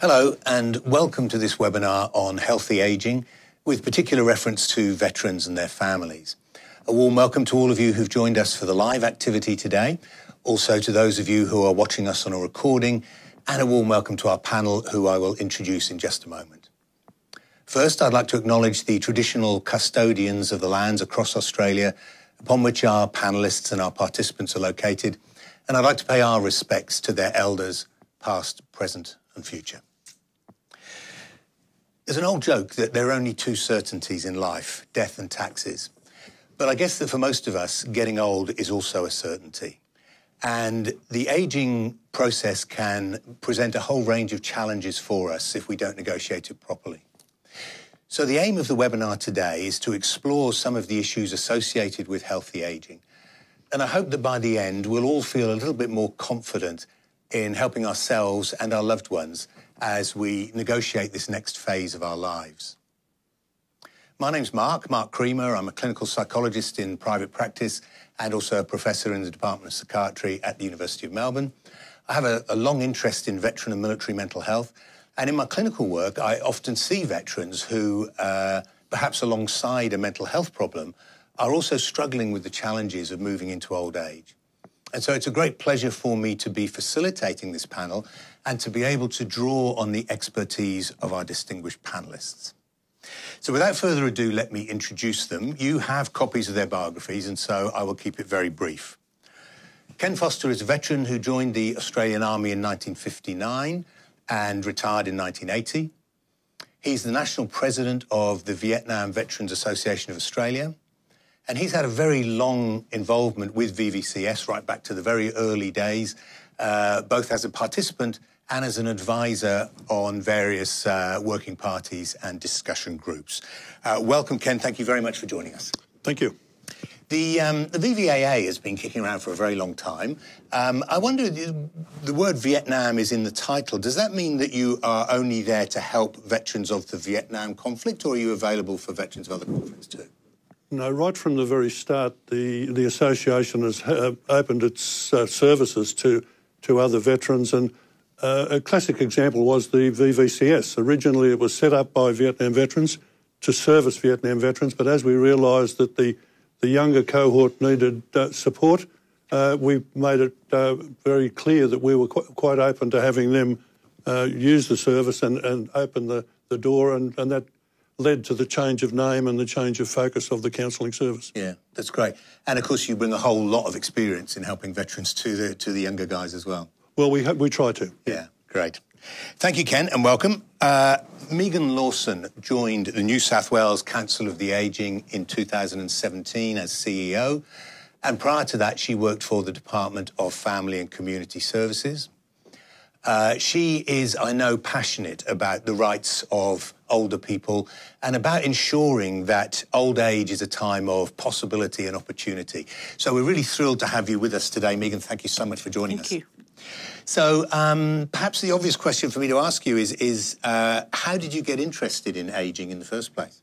Hello and welcome to this webinar on healthy ageing with particular reference to veterans and their families. A warm welcome to all of you who've joined us for the live activity today, also to those of you who are watching us on a recording, and a warm welcome to our panel who I will introduce in just a moment. First, I'd like to acknowledge the traditional custodians of the lands across Australia upon which our panellists and our participants are located, and I'd like to pay our respects to their elders, past, present and future. There's an old joke that there are only two certainties in life, death and taxes. But I guess that for most of us, getting old is also a certainty. And the ageing process can present a whole range of challenges for us if we don't negotiate it properly. So the aim of the webinar today is to explore some of the issues associated with healthy ageing. And I hope that by the end, we'll all feel a little bit more confident in helping ourselves and our loved ones as we negotiate this next phase of our lives. My name's Mark Creamer. I'm a clinical psychologist in private practice and also a professor in the Department of Psychiatry at the University of Melbourne. I have a long interest in veteran and military mental health, and in my clinical work, I often see veterans who, perhaps alongside a mental health problem, are also struggling with the challenges of moving into old age. And so it's a great pleasure for me to be facilitating this panel and to be able to draw on the expertise of our distinguished panellists. So without further ado, let me introduce them. You have copies of their biographies, and so I will keep it very brief. Ken Foster is a veteran who joined the Australian Army in 1959 and retired in 1980. He's the national president of the Vietnam Veterans Association of Australia. And he's had a very long involvement with VVCS right back to the very early days, both as a participant and as an advisor on various working parties and discussion groups. Welcome, Ken. Thank you very much for joining us. Thank you. The VVAA has been kicking around for a very long time. I wonder, the word Vietnam is in the title. Does that mean that you are only there to help veterans of the Vietnam conflict, or are you available for veterans of other conflicts too? No, right from the very start, the association has opened its services to other veterans, and a classic example was the VVCS. Originally, it was set up by Vietnam veterans to service Vietnam veterans, but as we realised that the younger cohort needed support, we made it very clear that we were quite open to having them use the service and open the door, and that led to the change of name and the change of focus of the counselling service. Yeah, that's great. And of course, you bring a whole lot of experience in helping veterans to the younger guys as well. Well, we try to. Yeah, great. Thank you, Ken, and welcome. Megan Lawson joined the New South Wales Council of the Ageing in 2017 as CEO, and prior to that, she worked for the Department of Family and Community Services. She is, I know, passionate about the rights of older people and about ensuring that old age is a time of possibility and opportunity. So we're really thrilled to have you with us today, Megan. Thank you so much for joining us. Thank you. So perhaps the obvious question for me to ask you is how did you get interested in ageing in the first place?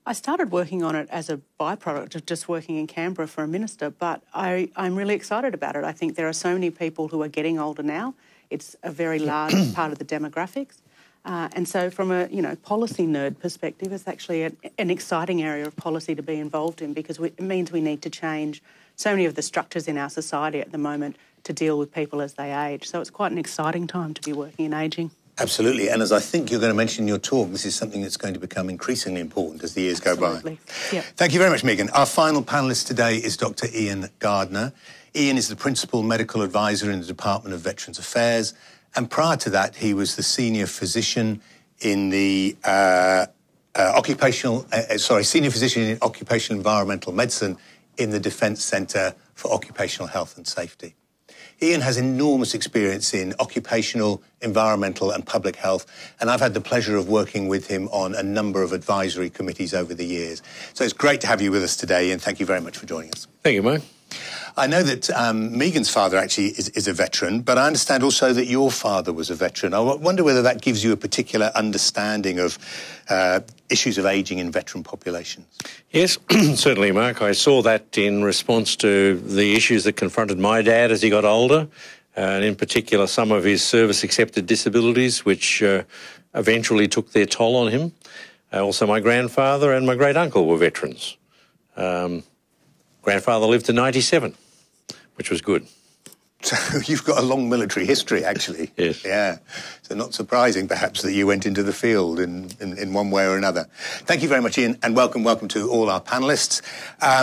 I started working on it as a byproduct of just working in Canberra for a minister, but I'm really excited about it. I think there are so many people who are getting older now. It's a very large part of the demographics. And so from a policy nerd perspective, it's actually an exciting area of policy to be involved in, because it means we need to change so many of the structures in our society at the moment to deal with people as they age. So it's quite an exciting time to be working in ageing. Absolutely. And as I think you're going to mention in your talk, this is something that's going to become increasingly important as the years go by. Yep. Thank you very much, Megan. Our final panellist today is Dr. Ian Gardner. Ian is the Principal Medical Advisor in the Department of Veterans Affairs, and prior to that, he was the Senior Physician in the Senior Physician in Occupational Environmental Medicine in the Defence Centre for Occupational Health and Safety. Ian has enormous experience in occupational, environmental and public health, and I've had the pleasure of working with him on a number of advisory committees over the years. So it's great to have you with us today, and thank you very much for joining us. Thank you, Mike. I know that Megan's father actually is a veteran, but I understand also that your father was a veteran. I wonder whether that gives you a particular understanding of issues of ageing in veteran populations. Yes, certainly, Mark. I saw that in response to the issues that confronted my dad as he got older. and in particular some of his service-accepted disabilities, which eventually took their toll on him. Also, my grandfather and my great-uncle were veterans. Grandfather lived to 97, which was good. So you've got a long military history, actually. Yes. Yeah. So not surprising, perhaps, that you went into the field in one way or another. Thank you very much, Ian, and welcome to all our panellists.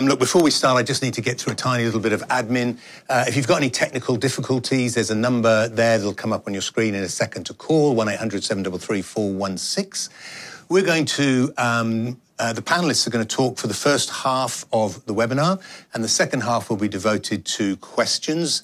Look, before we start, I just need to get through a tiny little bit of admin. If you've got any technical difficulties, there's a number there that'll come up on your screen in a second to call, 1-800-733-416. We're going to... the panellists are going to talk for the first half of the webinar, and the second half will be devoted to questions.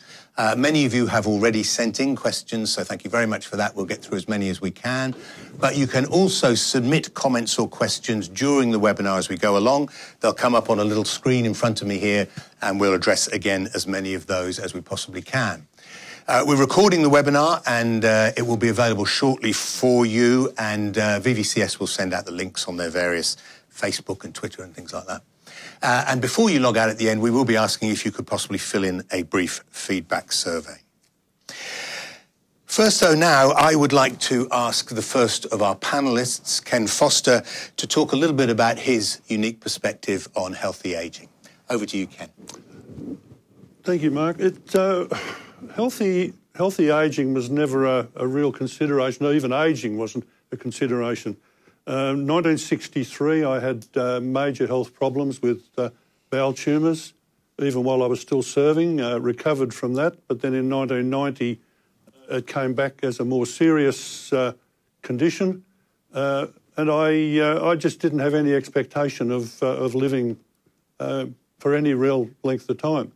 Many of you have already sent in questions, so thank you very much for that. We'll get through as many as we can. But you can also submit comments or questions during the webinar as we go along. They'll come up on a little screen in front of me here, and we'll address again as many of those as we possibly can. We're recording the webinar, and it will be available shortly for you, and VVCS will send out the links on their various Facebook and Twitter and things like that. And before you log out at the end, we will be asking if you could possibly fill in a brief feedback survey. First, though, now I would like to ask the first of our panellists, Ken Foster, to talk a little bit about his unique perspective on healthy ageing. Over to you, Ken. Thank you, Mark. Healthy ageing was never a real consideration. Even ageing wasn't a consideration. 1963, I had major health problems with bowel tumours, even while I was still serving, recovered from that. But then in 1990, it came back as a more serious condition. And I just didn't have any expectation of living for any real length of time.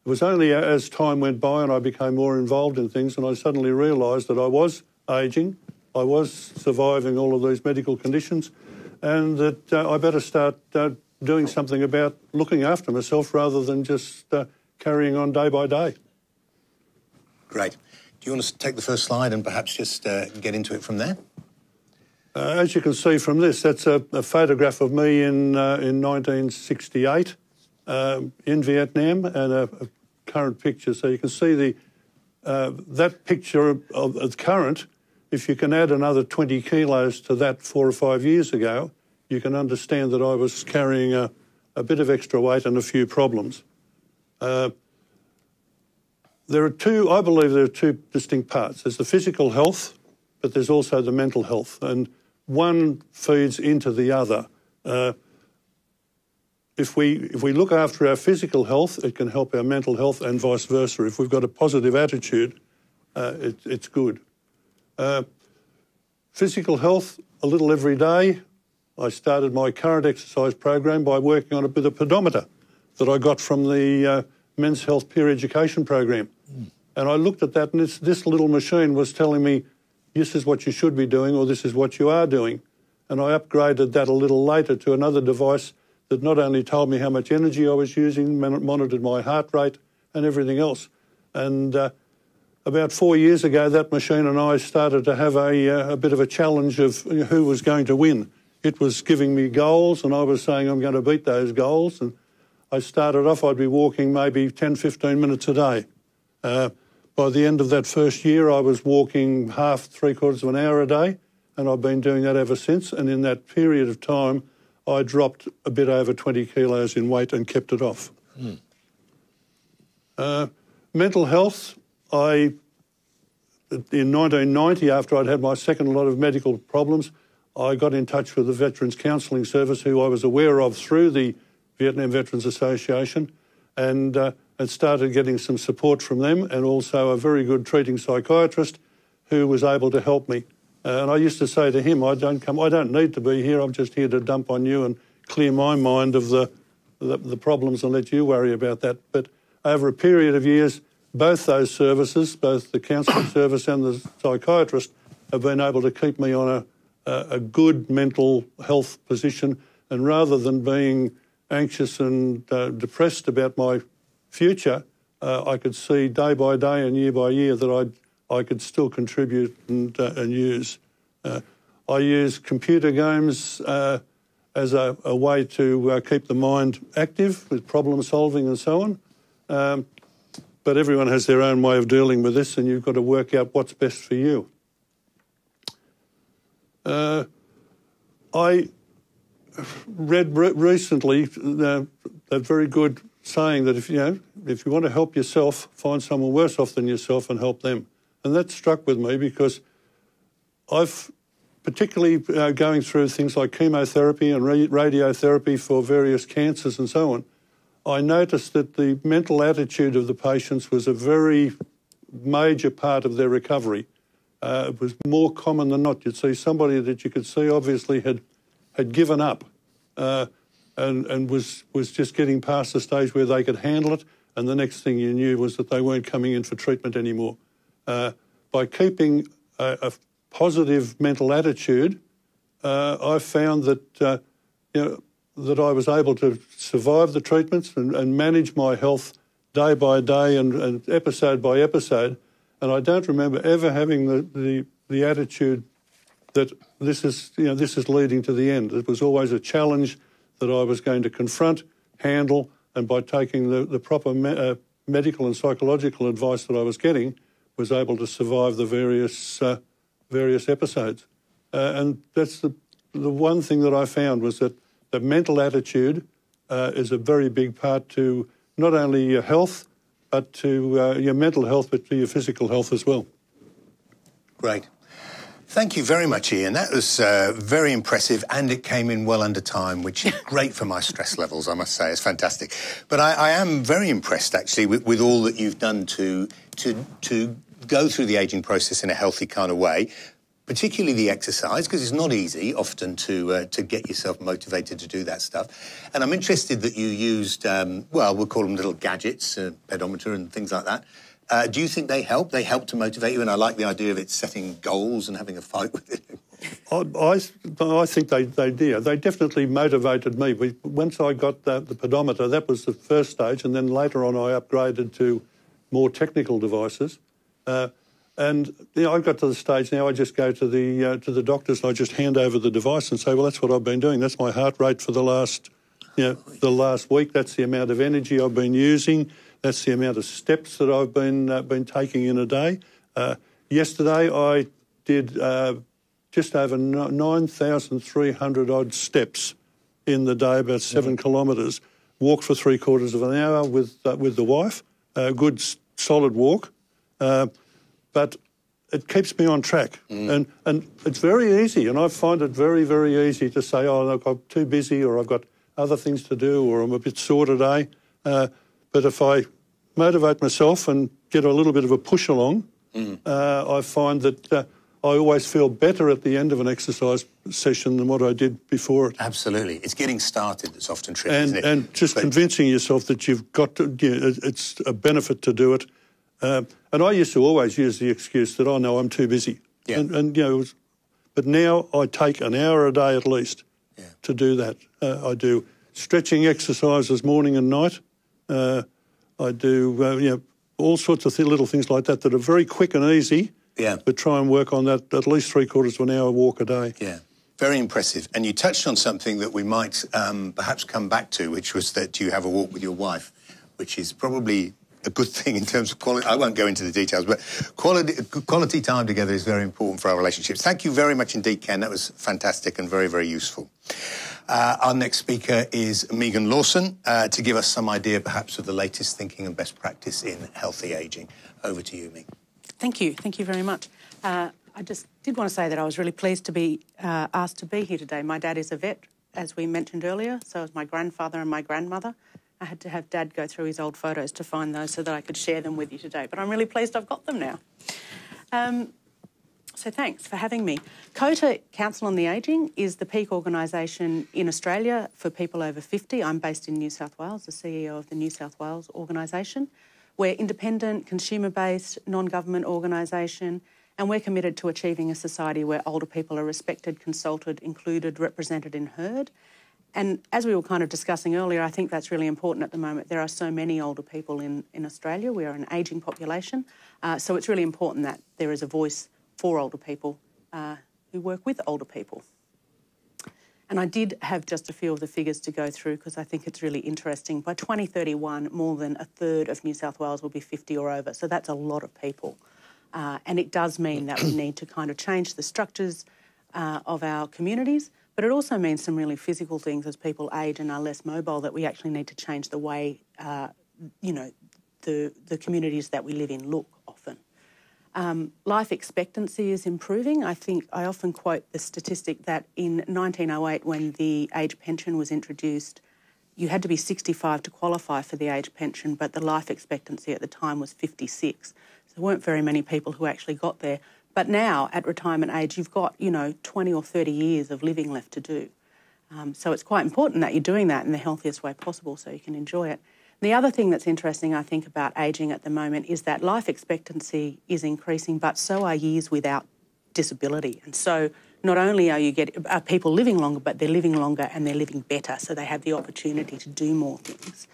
It was only as time went by and I became more involved in things and I suddenly realised that I was ageing, I was surviving all of these medical conditions, and that I better start doing something about looking after myself rather than just carrying on day by day. Great. Do you want to take the first slide and perhaps just get into it from there? As you can see from this, that's a photograph of me in 1968 in Vietnam, and a current picture. So you can see that picture of current. If you can add another 20 kilos to that 4 or 5 years ago, you can understand that I was carrying a bit of extra weight and a few problems. I believe there are two distinct parts. There's the physical health, but there's also the mental health, and one feeds into the other. If we look after our physical health, it can help our mental health and vice versa. If we've got a positive attitude, it's good. Physical health, a little every day. I started my current exercise program by working on it with a pedometer that I got from the Men's Health Peer Education program. And I looked at that, and this little machine was telling me, this is what you should be doing, or this is what you are doing. And I upgraded that a little later to another device that not only told me how much energy I was using, monitored my heart rate and everything else. And about 4 years ago, that machine and I started to have a bit of a challenge of who was going to win. It was giving me goals, and I was saying I'm going to beat those goals. And I started off, I'd be walking maybe 10, 15 minutes a day. By the end of that first year, I was walking half, 3/4 of an hour a day, and I've been doing that ever since. And in that period of time, I dropped a bit over 20 kilos in weight and kept it off. Mental health, in 1990, after I'd had my second lot of medical problems, I got in touch with the Veterans Counselling Service, who I was aware of through the Vietnam Veterans Association, and started getting some support from them, and also a very good treating psychiatrist who was able to help me. And I used to say to him, I don't need to be here, I'm just here to dump on you and clear my mind of the problems and let you worry about that. But over a period of years, both those services, both the counselling service and the psychiatrist, have been able to keep me on a good mental health position. And rather than being anxious and depressed about my future, I could see day by day and year by year that I could still contribute and use. I use computer games as a way to keep the mind active with problem solving and so on. but everyone has their own way of dealing with this, and you've got to work out what's best for you. I read recently a very good saying that if you want to help yourself, find someone worse off than yourself and help them. And that struck with me because I've particularly going through things like chemotherapy and radiotherapy for various cancers and so on, I noticed that the mental attitude of the patients was a very major part of their recovery. It was more common than not. You'd see somebody that you could see obviously had given up and was just getting past the stage where they could handle it, and the next thing you knew was that they weren't coming in for treatment anymore. By keeping a positive mental attitude, I found that that I was able to survive the treatments and manage my health day by day and episode by episode. And I don't remember ever having the attitude that this is leading to the end. It was always a challenge that I was going to confront, handle, and by taking the proper medical and psychological advice that I was getting, was able to survive the various episodes. And that's the one thing that I found was that the mental attitude is a very big part to not only your health, but to your mental health, but to your physical health as well. Great. Thank you very much, Ian. That was very impressive, and it came in well under time, which is great for my stress levels, I must say. It's fantastic. But I am very impressed, actually, with all that you've done to go through the ageing process in a healthy kind of way, particularly the exercise, because it's not easy often to get yourself motivated to do that stuff. And I'm interested that you used, we'll call them little gadgets, pedometer and things like that. Do you think they help? They help to motivate you? And I like the idea of it setting goals and having a fight with it. I think they do. They definitely motivated me. Once I got the pedometer, that was the first stage, and then later on I upgraded to more technical devices. And I got to the stage now I just go to the doctors and I just hand over the device and say, well, that's what I've been doing. That's my heart rate for the last week. That's the amount of energy I've been using. That's the amount of steps that I've been taking in a day. Yesterday I did just over 9,300 odd steps in the day, about 7 kilometres. Walked for 3/4 of an hour with the wife. A good solid walk. But it keeps me on track. And it's very easy, and I find it very, very easy to say, oh, look, I'm too busy, or I've got other things to do, or I'm a bit sore today. But if I motivate myself and get a little bit of a push along, I find that I always feel better at the end of an exercise session than what I did before it. Absolutely. It's getting started that's often tricky, isn't it? And just convincing yourself that you've got to, it's a benefit to do it. And I used to always use the excuse that, oh, no, I'm too busy. Yeah. But now I take an hour a day at least to do that. I do stretching exercises morning and night. I do, all sorts of little things like that are very quick and easy, but try and work on that at least 3/4 of an hour walk a day. Yeah, very impressive. And you touched on something that we might perhaps come back to, which was that you have a walk with your wife, which is probably a good thing in terms of quality. I won't go into the details, but quality time together is very important for our relationships. Thank you very much indeed, Ken. That was fantastic and very, very useful. Our next speaker is Megan Lawson to give us some idea perhaps of the latest thinking and best practice in healthy ageing. Over to you, Megan. Thank you. Thank you very much. I just did want to say that I was really pleased to be asked to be here today. My dad is a vet, as we mentioned earlier, so is my grandfather and my grandmother. I had to have Dad go through his old photos to find those so that I could share them with you today. But I'm really pleased I've got them now. So thanks for having me. COTA, Council on the Ageing, is the peak organisation in Australia for people over 50. I'm based in New South Wales, the CEO of the New South Wales organisation. We're independent, consumer-based, non-government organisation, and we're committed to achieving a society where older people are respected, consulted, included, represented and heard. And as we were kind of discussing earlier, I think that's really important at the moment. There are so many older people in Australia. We are an ageing population. So it's really important that there is a voice for older people who work with older people. And I did have just a few of the figures to go through because I think it's really interesting. By 2031, more than a third of New South Wales will be 50 or over. So that's a lot of people. And it does mean that we need to kind of change the structures of our communities, but it also means some really physical things as people age and are less mobile, that we actually need to change the way, the communities that we live in look often. Life expectancy is improving. I think I often quote the statistic that in 1908, when the age pension was introduced, you had to be 65 to qualify for the age pension, but the life expectancy at the time was 56. So there weren't very many people who actually got there. But now, at retirement age, you've got, 20 or 30 years of living left to do. So it's quite important that you're doing that in the healthiest way possible so you can enjoy it. The other thing that's interesting, I think, about ageing at the moment is that life expectancy is increasing, but so are years without disability. And so not only are people living longer, but they're living longer and they're living better, so they have the opportunity to do more things.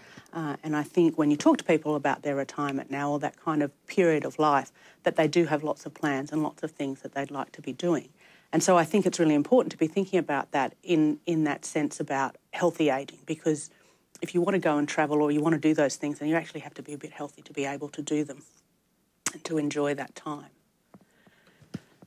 And I think when you talk to people about their retirement now, or that kind of period of life, that they do have lots of plans and lots of things that they'd like to be doing. And so I think it's really important to be thinking about that in that sense about healthy ageing, because if you want to go and travel or you want to do those things, then you actually have to be a bit healthy to be able to do them and to enjoy that time.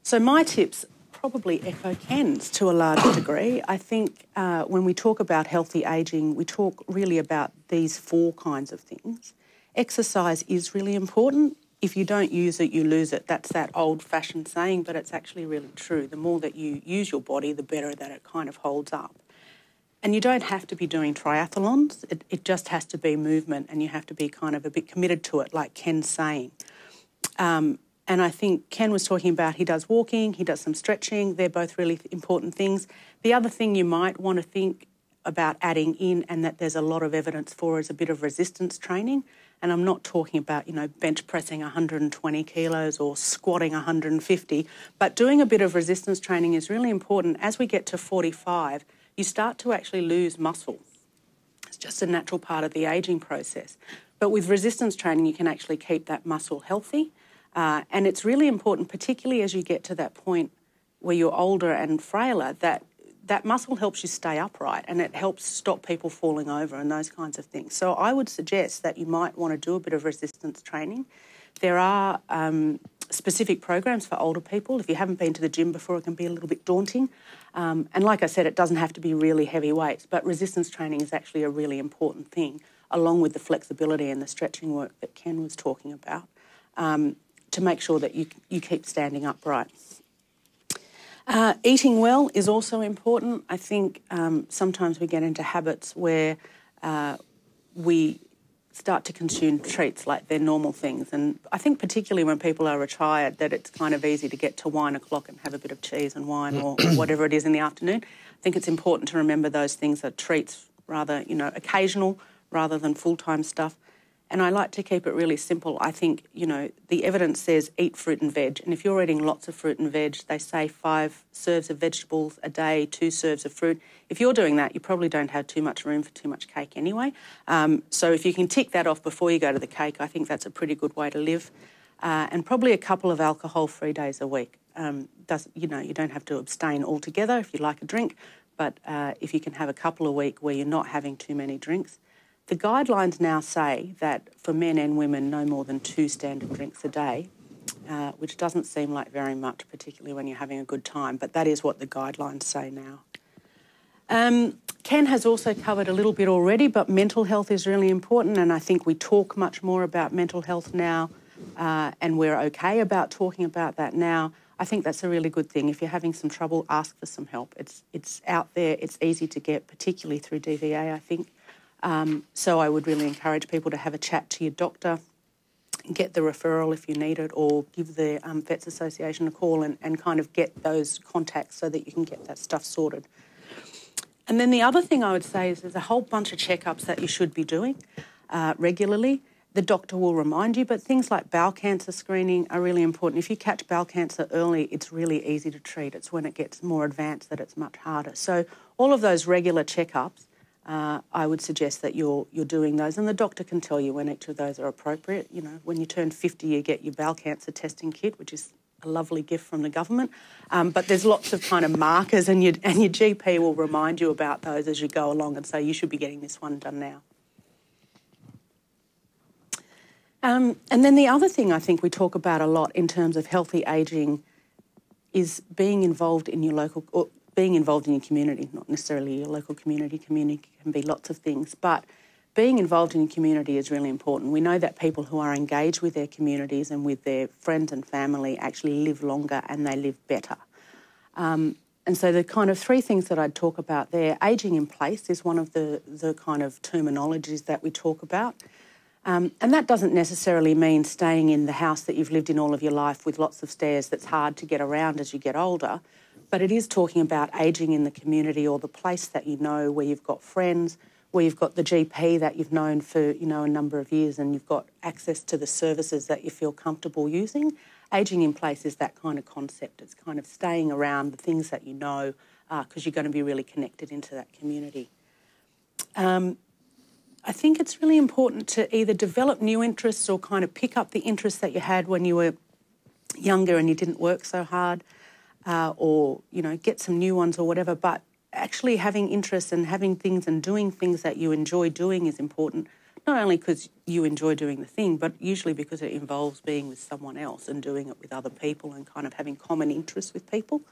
So my tips probably echo Ken's to a large degree. I think when we talk about healthy ageing, we talk really about these four kinds of things. Exercise is really important. If you don't use it, you lose it. That's that old-fashioned saying, but it's actually really true. The more that you use your body, the better that it kind of holds up. And you don't have to be doing triathlons. It just has to be movement, and you have to be kind of a bit committed to it, like Ken's saying. And I think Ken was talking about he does walking, he does some stretching. They're both really important things. The other thing you might want to think about adding in, and that there's a lot of evidence for, is a bit of resistance training. And I'm not talking about, bench pressing 120 kilos or squatting 150, but doing a bit of resistance training is really important. As we get to 45, you start to actually lose muscle. It's just a natural part of the ageing process. But with resistance training, you can actually keep that muscle healthy. And it's really important, particularly as you get to that point where you're older and frailer, that muscle helps you stay upright and it helps stop people falling over and those kinds of things. So I would suggest that you might want to do a bit of resistance training. There are specific programs for older people. If you haven't been to the gym before, it can be a little bit daunting. And like I said, it doesn't have to be really heavy weights, but resistance training is actually a really important thing, along with the flexibility and the stretching work that Ken was talking about, to make sure that you keep standing upright. Eating well is also important. I think sometimes we get into habits where we start to consume treats like they're normal things. And I think particularly when people are retired, that it's kind of easy to get to wine o'clock and have a bit of cheese and wine or whatever it is in the afternoon. I think it's important to remember those things are treats, rather, occasional rather than full-time stuff. And I like to keep it really simple. I think, the evidence says eat fruit and veg. And if you're eating lots of fruit and veg, they say 5 serves of vegetables a day, 2 serves of fruit. If you're doing that, you probably don't have too much room for too much cake anyway. So if you can tick that off before you go to the cake, I think that's a pretty good way to live. And probably a couple of alcohol-free days a week. You don't have to abstain altogether if you like a drink, but if you can have a couple a week where you're not having too many drinks. The guidelines now say that for men and women, no more than 2 standard drinks a day, which doesn't seem like very much, particularly when you're having a good time, but that is what the guidelines say now. Ken has also covered a little bit already, but mental health is really important, and I think we talk much more about mental health now, and we're okay about talking about that now. I think that's a really good thing. If you're having some trouble, ask for some help. It's out there, it's easy to get, particularly through DVA, I think. So I would really encourage people to have a chat to your doctor, get the referral if you need it, or give the Vets Association a call and kind of get those contacts so that you can get that stuff sorted. And then the other thing I would say is there's a whole bunch of checkups that you should be doing regularly. The doctor will remind you, but things like bowel cancer screening are really important. If you catch bowel cancer early, it's really easy to treat. It's when it gets more advanced that it's much harder. So all of those regular checkups, I would suggest that you're doing those, and the doctor can tell you when each of those are appropriate. When you turn 50, you get your bowel cancer testing kit, which is a lovely gift from the government. But there's lots of kind of markers, and your GP will remind you about those as you go along and say you should be getting this one done now. And then the other thing I think we talk about a lot in terms of healthy ageing is being involved in your local, or being involved in your community, not necessarily your local community. Community can be lots of things, but being involved in your community is really important. We know that people who are engaged with their communities and with their friends and family actually live longer and they live better. And so the kind of three things that I'd talk about there, ageing in place is one of the kind of terminologies that we talk about. And that doesn't necessarily mean staying in the house that you've lived in all of your life with lots of stairs that's hard to get around as you get older, but it is talking about ageing in the community or the place that you know, where you've got friends, where you've got the GP that you've known for, you know, a number of years, and you've got access to the services that you feel comfortable using. Ageing in place is that kind of concept. It's kind of staying around the things that you know because you're going to be really connected into that community. I think it's really important to either develop new interests or kind of pick up the interests that you had when you were younger and you didn't work so hard, or, you know, get some new ones or whatever. But actually having interests and having things and doing things that you enjoy doing is important, not only because you enjoy doing the thing, but usually because it involves being with someone else and doing it with other people and kind of having common interests with people.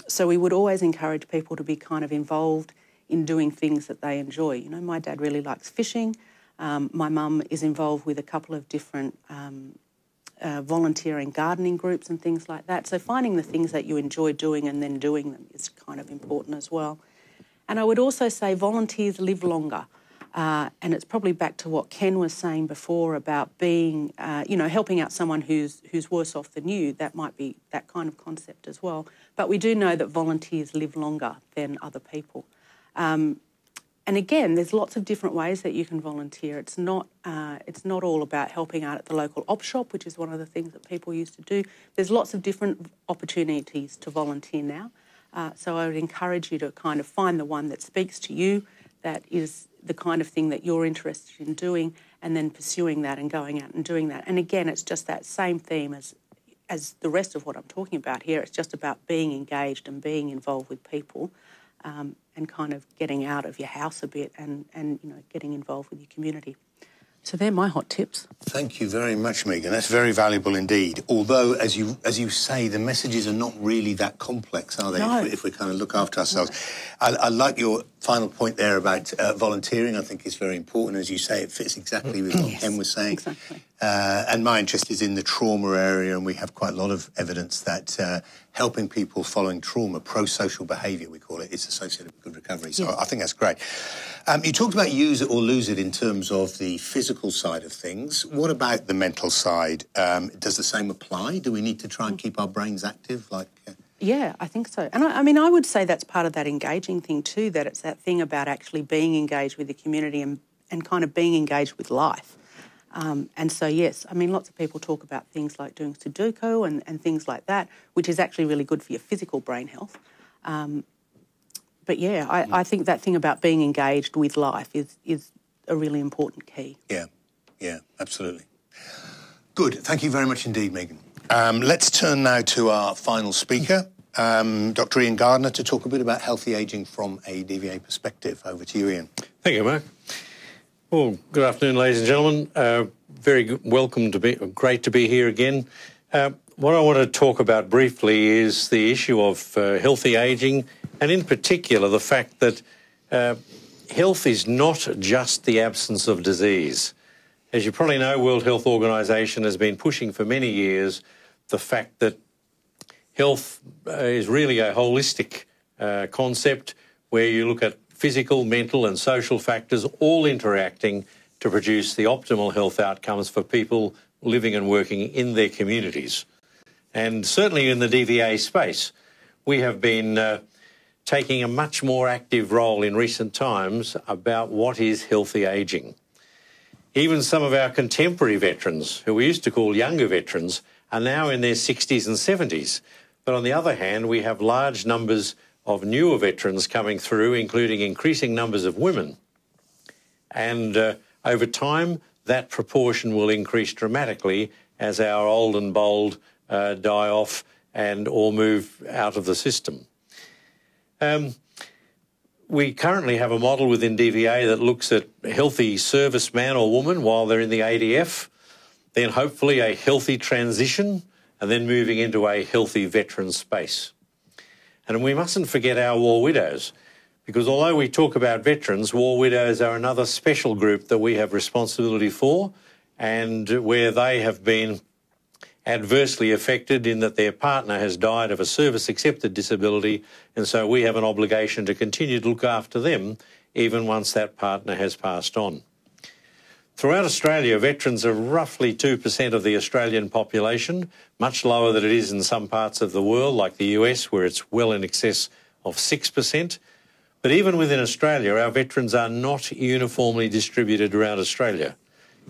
So we would always encourage people to be kind of involved in doing things that they enjoy. You know, my dad really likes fishing. My mum is involved with a couple of different volunteering gardening groups and things like that. So finding the things that you enjoy doing and then doing them is kind of important as well. And I would also say volunteers live longer. And it's probably back to what Ken was saying before about being, you know, helping out someone who's worse off than you. That might be that kind of concept as well. But we do know that volunteers live longer than other people. And again, there's lots of different ways that you can volunteer. It's not all about helping out at the local op shop, which is one of the things that people used to do. There's lots of different opportunities to volunteer now. So I would encourage you to kind of find the one that speaks to you, that is the kind of thing that you're interested in doing, and then pursuing that and going out and doing that. And again, it's just that same theme as the rest of what I'm talking about here. It's just about being engaged and being involved with people. And kind of getting out of your house a bit and you know, getting involved with your community. So they're my hot tips. Thank you very much, Megan. That's very valuable indeed. Although, as you say, the messages are not really that complex, are they? No. If we kind of look after ourselves. No. I like your final point there about volunteering. I think it's very important. As you say, it fits exactly with what Ken was saying. Exactly. And my interest is in the trauma area, and we have quite a lot of evidence that helping people following trauma, pro-social behaviour, we call it, is associated with good recovery. So I think that's great. You talked about use it or lose it in terms of the physical side of things. What about the mental side? Does the same apply? Do we need to try and keep our brains active? Yeah, I think so. And I mean, I would say that's part of that engaging thing too, that it's that thing about actually being engaged with the community and kind of being engaged with life. And so, yes, I mean, lots of people talk about things like doing Sudoku and things like that, which is actually really good for your physical brain health. But, yeah, I think that thing about being engaged with life is a really important key. Yeah, absolutely. Good. Thank you very much indeed, Megan. Let's turn now to our final speaker, Dr. Ian Gardner, to talk a bit about healthy ageing from a DVA perspective. Over to you, Ian. Thank you, Mark. Well, good afternoon, ladies and gentlemen. Great to be here again. What I want to talk about briefly is the issue of healthy ageing, and in particular the fact that health is not just the absence of disease. As you probably know, World Health Organization has been pushing for many years the fact that health is really a holistic concept where you look at physical, mental and social factors all interacting to produce the optimal health outcomes for people living and working in their communities. And certainly in the DVA space, we have been taking a much more active role in recent times about what is healthy ageing. Even some of our contemporary veterans, who we used to call younger veterans, are now in their 60s and 70s. But on the other hand, we have large numbers of newer veterans coming through, including increasing numbers of women. And over time, that proportion will increase dramatically as our old and bold die off and or move out of the system. We currently have a model within DVA that looks at a healthy serviceman or woman while they're in the ADF, then hopefully a healthy transition, and then moving into a healthy veteran space. And we mustn't forget our war widows, because although we talk about veterans, war widows are another special group that we have responsibility for, and where they have been adversely affected in that their partner has died of a service-accepted disability, and so we have an obligation to continue to look after them even once that partner has passed on. Throughout Australia, veterans are roughly 2% of the Australian population, much lower than it is in some parts of the world, like the US, where it's well in excess of 6%. But even within Australia, our veterans are not uniformly distributed around Australia.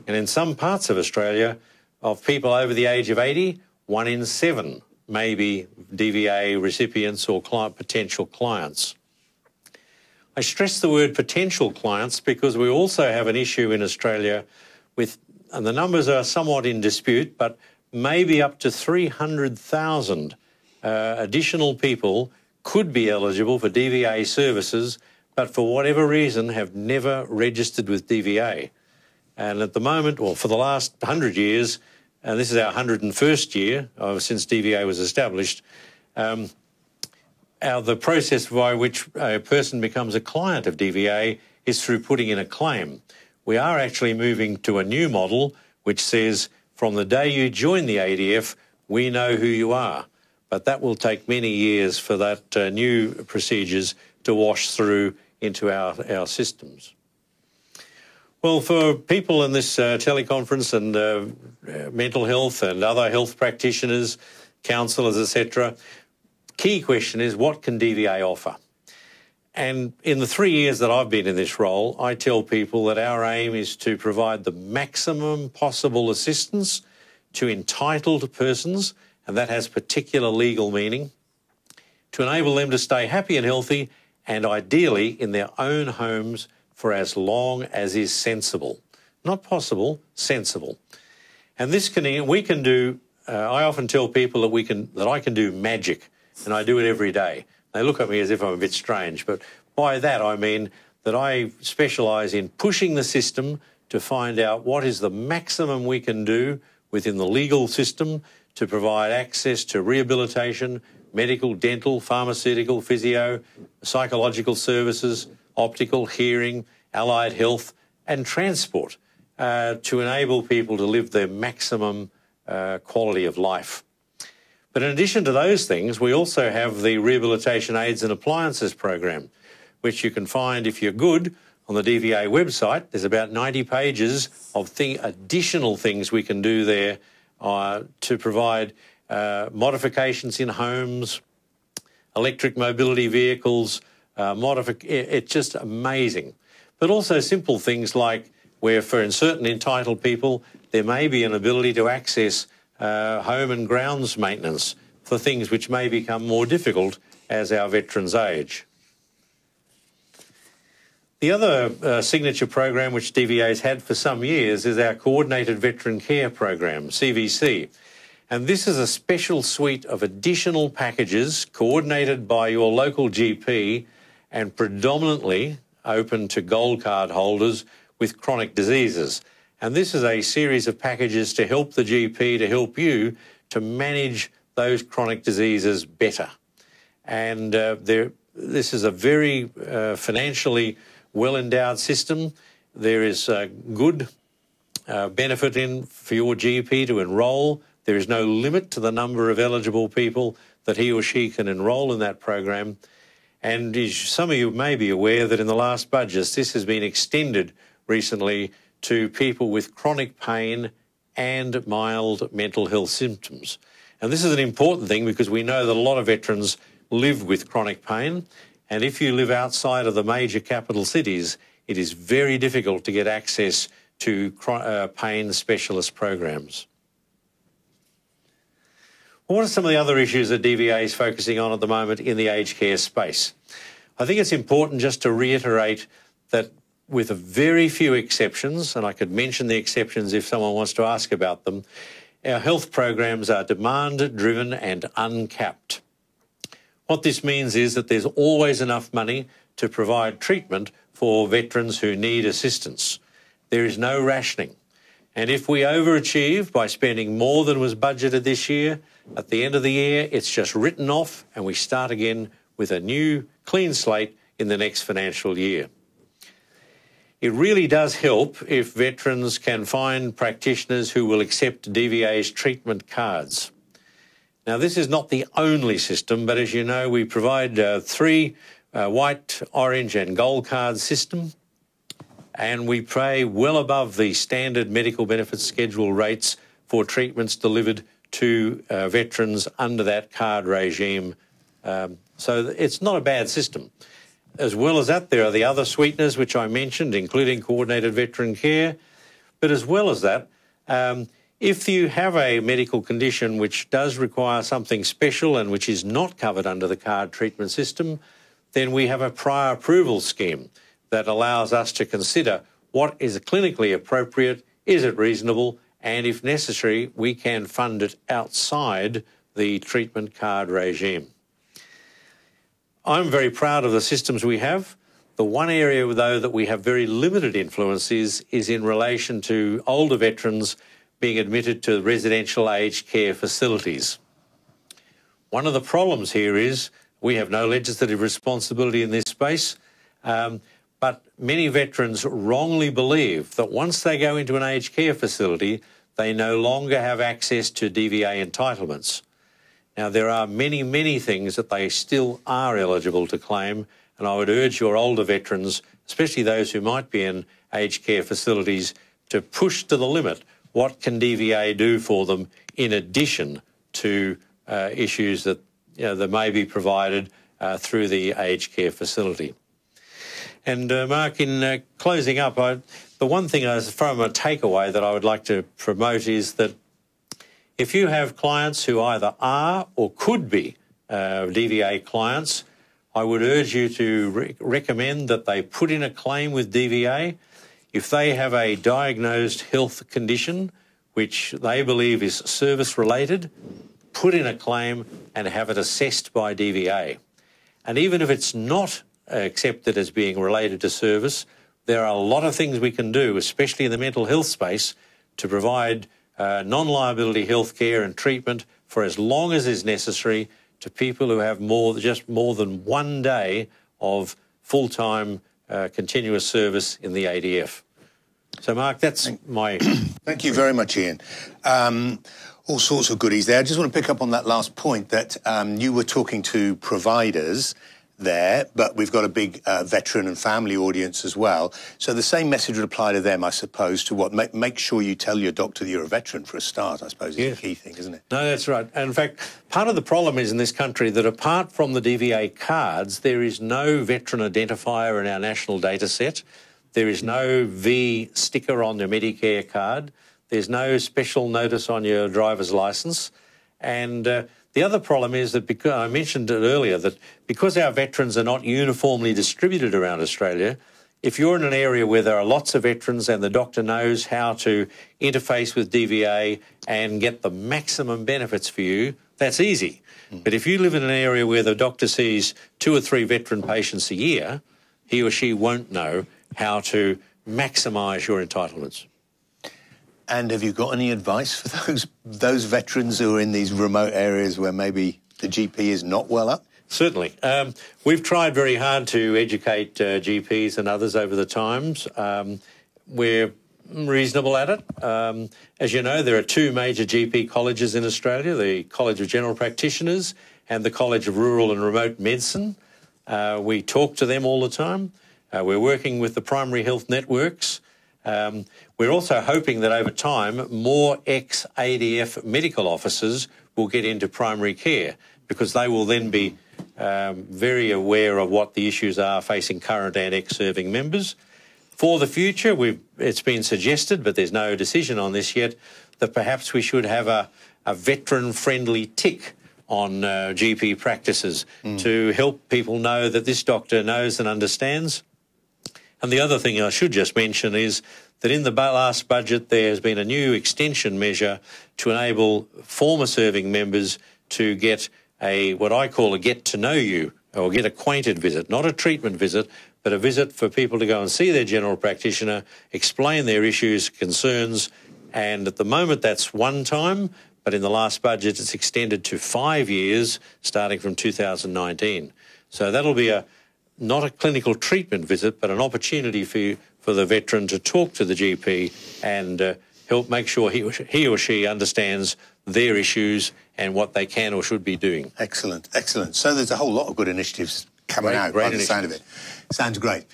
And in some parts of Australia, of people over the age of 80, 1 in 7 may be DVA recipients or potential clients. I stress the word potential clients because we also have an issue in Australia with, and the numbers are somewhat in dispute, but maybe up to 300,000 additional people could be eligible for DVA services, but for whatever reason have never registered with DVA. And at the moment, or for the last 100 years, and this is our 101st year since DVA was established, the process by which a person becomes a client of DVA is through putting in a claim. We are actually moving to a new model which says from the day you join the ADF, we know who you are. But that will take many years for that new procedures to wash through into our systems. Well, for people in this teleconference and mental health and other health practitioners, counsellors, etc., key question is, what can DVA offer? And in the 3 years that I've been in this role, I tell people that our aim is to provide the maximum possible assistance to entitled persons, and that has particular legal meaning, to enable them to stay happy and healthy, and ideally in their own homes for as long as is sensible. Not possible, sensible. And this we can do, I often tell people that I can do magic, and I do it every day. They look at me as if I'm a bit strange, but by that I mean that I specialise in pushing the system to find out what is the maximum we can do within the legal system to provide access to rehabilitation, medical, dental, pharmaceutical, physio, psychological services, optical, hearing, allied health and transport to enable people to live their maximum quality of life. But in addition to those things, we also have the Rehabilitation Aids and Appliances program, which you can find, if you're good, on the DVA website. There's about 90 pages of additional things we can do there to provide modifications in homes, electric mobility vehicles, it's just amazing. But also simple things like where for certain entitled people, there may be an ability to access home and grounds maintenance for things which may become more difficult as our veterans age. The other signature program which DVA has had for some years is our Coordinated Veteran Care Program, CVC. And this is a special suite of additional packages coordinated by your local GP and predominantly open to gold card holders with chronic diseases. And this is a series of packages to help the GP, to help you to manage those chronic diseases better. And this is a very financially well-endowed system. There is good benefit for your GP to enrol. There is no limit to the number of eligible people that he or she can enrol in that program. And some of you may be aware that in the last budgets, this has been extended recently to people with chronic pain and mild mental health symptoms. And this is an important thing because we know that a lot of veterans live with chronic pain. And if you live outside of the major capital cities, it is very difficult to get access to pain specialist programs. What are some of the other issues that DVA is focusing on at the moment in the aged care space? I think it's important just to reiterate that with a very few exceptions, and I could mention the exceptions if someone wants to ask about them, our health programs are demand-driven and uncapped. What this means is that there's always enough money to provide treatment for veterans who need assistance. There is no rationing. And if we overachieve by spending more than was budgeted this year, at the end of the year, it's just written off and we start again with a new clean slate in the next financial year. It really does help if veterans can find practitioners who will accept DVA's treatment cards. Now, this is not the only system, but as you know, we provide 3 white, orange and gold card system, and we pay well above the standard medical benefits schedule rates for treatments delivered to veterans under that card regime. So it's not a bad system. As well as that, there are the other sweeteners which I mentioned, including coordinated veteran care. But as well as that, if you have a medical condition which does require something special and which is not covered under the card treatment system, then we have a prior approval scheme that allows us to consider what is clinically appropriate, is it reasonable, and if necessary, we can fund it outside the treatment card regime. I'm very proud of the systems we have. The one area, though, that we have very limited influence is in relation to older veterans being admitted to residential aged care facilities. One of the problems here is we have no legislative responsibility in this space, but many veterans wrongly believe that once they go into an aged care facility, they no longer have access to DVA entitlements. Now, there are many, many things that they still are eligible to claim, and I would urge your older veterans, especially those who might be in aged care facilities, to push to the limit what can DVA do for them in addition to issues that that may be provided through the aged care facility. And Mark, in closing up, the one thing from a takeaway that I would like to promote is that if you have clients who either are or could be DVA clients, I would urge you to recommend that they put in a claim with DVA. If they have a diagnosed health condition which they believe is service-related, put in a claim and have it assessed by DVA. And even if it's not accepted as being related to service, there are a lot of things we can do, especially in the mental health space, to provide non-liability health care and treatment for as long as is necessary to people who have just more than 1 day of full-time continuous service in the ADF. So, Mark, that's my... Thank you very much, Ian. All sorts of goodies there. I just want to pick up on that last point that you were talking to providers there, but we've got a big veteran and family audience as well. So the same message would apply to them, I suppose, to what? Make sure you tell your doctor that you're a veteran for a start, I suppose, is the key thing, isn't it? No, that's right. And in fact, part of the problem is in this country that apart from the DVA cards, there is no veteran identifier in our national data set. There is no V sticker on your Medicare card. There's no special notice on your driver's licence. And the other problem is that, because I mentioned it earlier, that because our veterans are not uniformly distributed around Australia, if you're in an area where there are lots of veterans and the doctor knows how to interface with DVA and get the maximum benefits for you, that's easy. But if you live in an area where the doctor sees 2 or 3 veteran patients a year, he or she won't know how to maximise your entitlements. And have you got any advice for those veterans who are in these remote areas where maybe the GP is not well up? Certainly. We've tried very hard to educate GPs and others over the times. We're reasonable at it. As you know, there are 2 major GP colleges in Australia, the College of General Practitioners and the College of Rural and Remote Medicine. We talk to them all the time. We're working with the primary health networks. We're also hoping that over time, more ex-ADF medical officers will get into primary care because they will then be very aware of what the issues are facing current and ex-serving members. For the future, it's been suggested, but there's no decision on this yet, that perhaps we should have a veteran-friendly tick on GP practices to help people know that this doctor knows and understands. And the other thing I should just mention is that in the last budget there has been a new extension measure to enable former serving members to get what I call a get to know you or get acquainted visit, not a treatment visit, but a visit for people to go and see their general practitioner, explain their issues, concerns, and at the moment that's one time, but in the last budget it's extended to 5 years starting from 2019. So that'll be not a clinical treatment visit, but an opportunity for the veteran to talk to the GP and help make sure he or she understands their issues and what they can or should be doing. Excellent, excellent. So there's a whole lot of good initiatives coming out by the sound of it. Sounds great.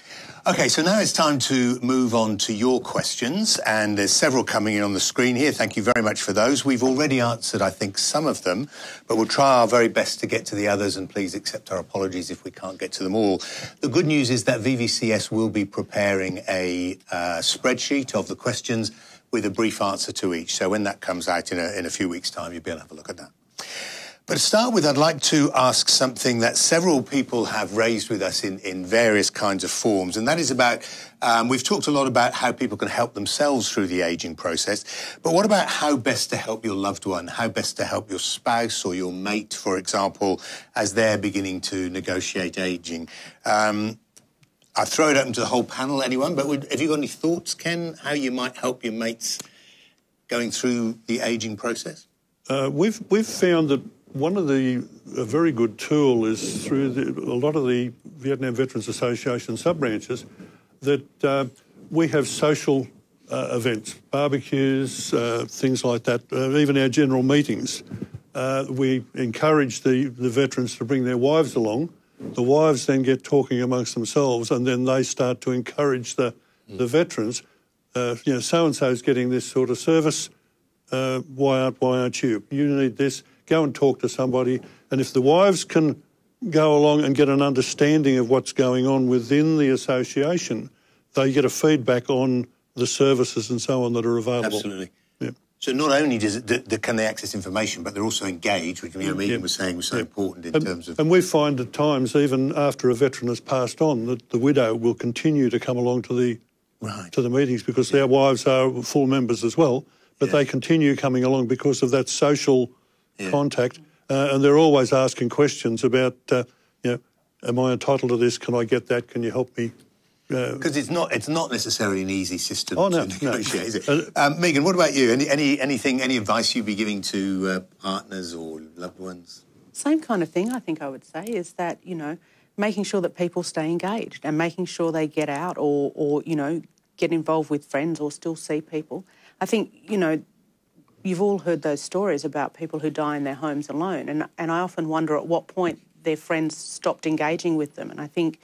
Okay, so now it's time to move on to your questions, and there's several coming in on the screen here. Thank you very much for those. We've already answered, I think, some of them, but we'll try our very best to get to the others, and please accept our apologies if we can't get to them all. The good news is that VVCS will be preparing a spreadsheet of the questions with a brief answer to each. So when that comes out in a few weeks' time, you'll be able to have a look at that. But to start with, I'd like to ask something that several people have raised with us in various kinds of forms, and that is about, we've talked a lot about how people can help themselves through the ageing process, but what about how best to help your loved one, how best to help your spouse or your mate, for example, as they're beginning to negotiate ageing? I'll throw it open to the whole panel, anyone, but have you got any thoughts, Ken, how you might help your mates going through the ageing process? We've found that a very good tool is through a lot of the Vietnam Veterans Association sub-branches that we have social events, barbecues, things like that, even our general meetings. We encourage the veterans to bring their wives along. The wives then get talking amongst themselves, and then they start to encourage the veterans. So-and-so's getting this sort of service. Why aren't you? You need this. Go and talk to somebody. And if the wives can go along and get an understanding of what's going on within the association, they get a feedback on the services and so on that are available. Absolutely. Yeah. So not only can they access information, but they're also engaged, which Megan was saying was so important in terms of... And we find at times, even after a veteran has passed on, that the widow will continue to come along to the meetings because their wives are full members as well, but they continue coming along because of that social contact, and they're always asking questions about, am I entitled to this? Can I get that? Can you help me? Because it's not necessarily an easy system to negotiate, is it? Megan, what about you? Any advice you'd be giving to partners or loved ones? Same kind of thing, I think I would say, is that, making sure that people stay engaged and making sure they get out or get involved with friends or still see people. I think, you've all heard those stories about people who die in their homes alone, and I often wonder at what point their friends stopped engaging with them. And I think,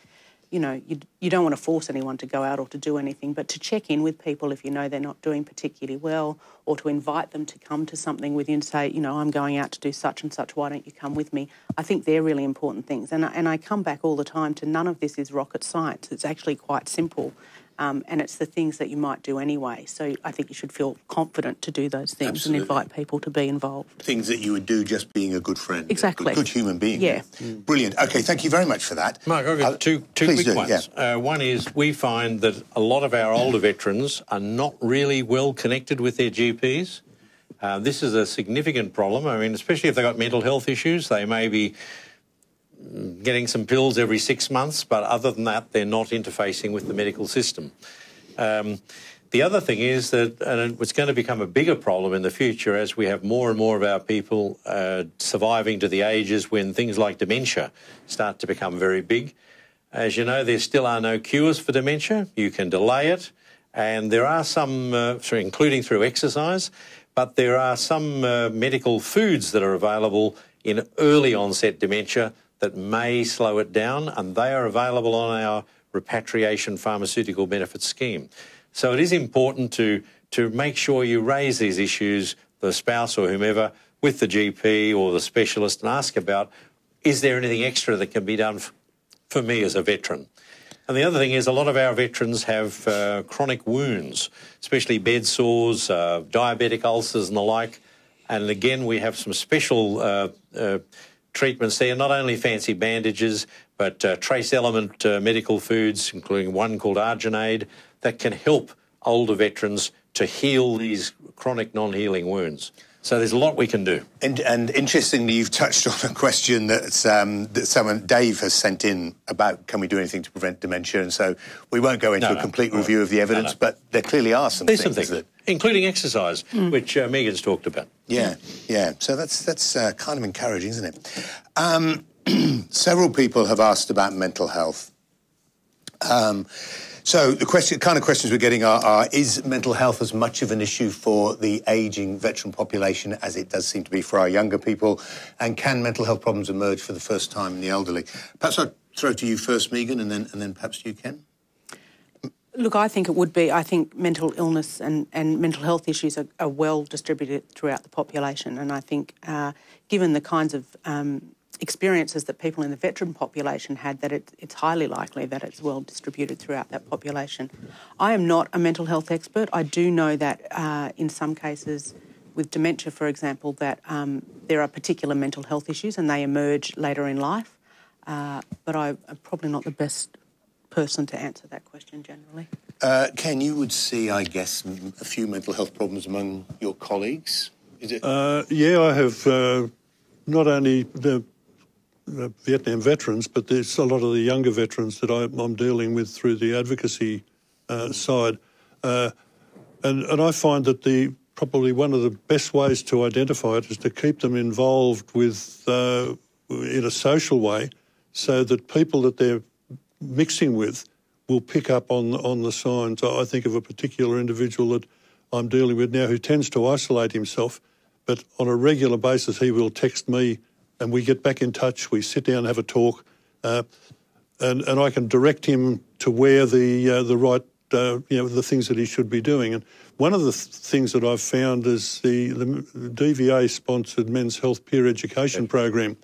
you don't want to force anyone to go out or to do anything, but to check in with people if you know they're not doing particularly well, or to invite them to come to something with you and say, I'm going out to do such and such, why don't you come with me? I think they're really important things. And I come back all the time to none of this is rocket science. It's actually quite simple. And it's the things that you might do anyway. So I think you should feel confident to do those things and invite people to be involved. Things that you would do just being a good friend. Exactly. A good human being. Yeah. Brilliant. OK, thank you very much for that. Mark, I've got two quick ones. Yeah. One is we find that a lot of our older veterans are not really well connected with their GPs. This is a significant problem. I mean, especially if they've got mental health issues, they may be getting some pills every 6 months, but other than that, they're not interfacing with the medical system. The other thing is that, and it's going to become a bigger problem in the future as we have more and more of our people surviving to the ages when things like dementia start to become very big. As you know, there still are no cures for dementia. You can delay it, and there are some, including through exercise, but there are some medical foods that are available in early onset dementia that may slow it down, and they are available on our repatriation pharmaceutical benefit scheme. So it is important to make sure you raise these issues, the spouse or whomever, with the GP or the specialist and ask about, is there anything extra that can be done for me as a veteran? And the other thing is a lot of our veterans have chronic wounds, especially bed sores, diabetic ulcers and the like. And again, we have some special treatments there, not only fancy bandages, but trace element medical foods, including one called arginide, that can help older veterans to heal these chronic non-healing wounds. So there's a lot we can do. And interestingly, you've touched on a question that someone, Dave, has sent in about can we do anything to prevent dementia? And so we won't go into a complete review of the evidence, but there clearly are some things that... Including exercise, which Megan's talked about. Yeah. So that's kind of encouraging, isn't it? Several people have asked about mental health. So the kind of questions we're getting are, is mental health as much of an issue for the ageing veteran population as it does seem to be for our younger people? And can mental health problems emerge for the first time in the elderly? Perhaps I'll throw to you first, Megan, and then perhaps you, Ken. Look, I think it would be. I think mental illness and mental health issues are well distributed throughout the population. And I think given the kinds of experiences that people in the veteran population had, that it's highly likely that it's well distributed throughout that population. I am not a mental health expert. I do know that in some cases with dementia, for example, that there are particular mental health issues and they emerge later in life. But I'm probably not the best person to answer that question generally. Ken, you would see, I guess, a few mental health problems among your colleagues. Is it? Yeah, I have not only the Vietnam veterans, but there's a lot of the younger veterans that I'm dealing with through the advocacy side. And I find that probably one of the best ways to identify it is to keep them involved with in a social way, so that people that they're mixing with will pick up on the signs. I think of a particular individual that I'm dealing with now who tends to isolate himself, but on a regular basis he will text me and we get back in touch, we sit down and have a talk, and I can direct him to where the right, the things that he should be doing. And one of the things that I've found is the DVA-sponsored Men's Health Peer Education Program